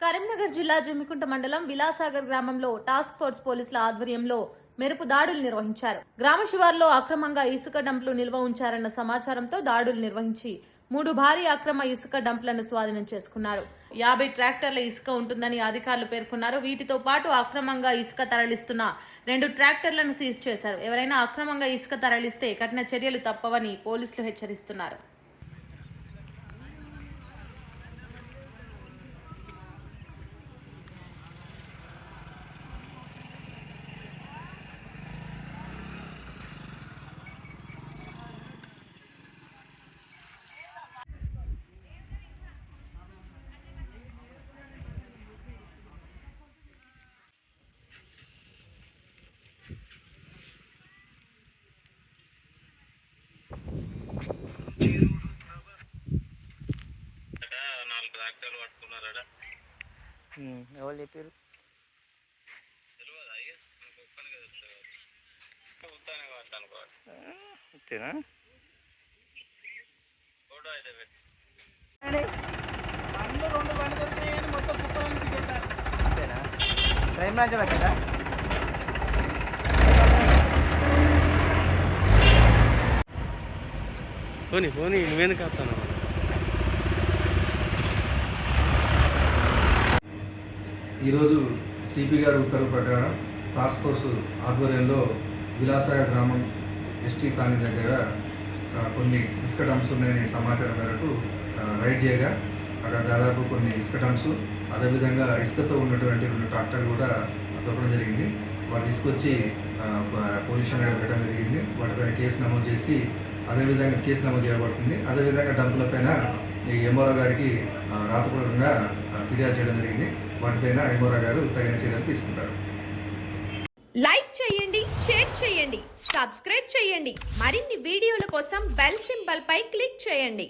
కరీంనగర్ జిల్లా జమ్మికుంట మండలం విలాసాగర్ గ్రామంలో టాస్క్ ఫోర్స్ పోలీసుల ఆధ్వర్యంలో మెరుపు దాడులు నిర్వహించారు. గ్రామ శివార్లో అక్రమంగా ఇసుక డంపులు నిల్వ ఉంచారన్న సమాచారంతో దాడులు నిర్వహించి 3 భారీ అక్రమ ఇసుక డంపులను స్వాధీనం చేసుకున్నారు. 50 ట్రాక్టర్ల ఇసుక ఉంటుందని అధికారులు పేర్కొన్నారు. వీటితో పాటు అక్రమంగా ఇసుక తరలిస్తున్న 2 ట్రాక్టర్లను సీజ్ చేశారు. ఎవరైనా అక్రమంగా ఇసుక తరలిస్తే కఠిన చర్యలు తప్పవని పోలీసులు హెచ్చరిస్తున్నారు. ఎవరు చెప్పారు? అంతేనా? అంతేనా? క్రైమ్ రాజ్యం కదా. పోనీ పోనీ నువ్వేందుకు వస్తాను? ఈరోజు సిపి గారి ఉత్తర్వు ప్రకారం టాస్క్ ఫోర్స్ ఆధ్వర్యంలో విలాసాగర్ గ్రామం ఎస్టీ కాలనీ దగ్గర కొన్ని ఇసుక డంప్స్ ఉన్నాయనే సమాచారం మేరకు రైడ్ చేయగా అక్కడ దాదాపు కొన్ని ఇసుక డంప్స్, అదేవిధంగా ఇసుకతో ఉన్నటువంటి 2 ట్రాక్టర్లు కూడా దొరకడం జరిగింది. వాటి తీసుకొచ్చి పోలీస్ స్టేషన్ పెట్టడం జరిగింది. వాటిపైన కేసు నమోదు చేసి అదేవిధంగా కేసు నమోదు చేయబడుతుంది. అదేవిధంగా డంపులపైన ఈ ఎంఆర్ఓ గారికి రాతపూర్వకంగా ఫిర్యాదు చేయడం జరిగింది. వాటిపైన ఎంఆర్ఓ గారు తగిన చర్యలు తీసుకుంటారు. లైక్ చేయండి, షేర్ చేయండి, సబ్స్క్రైబ్ చేయండి. మరిన్ని వీడియోల కోసం బెల్ సింబల్ పై క్లిక్ చేయండి.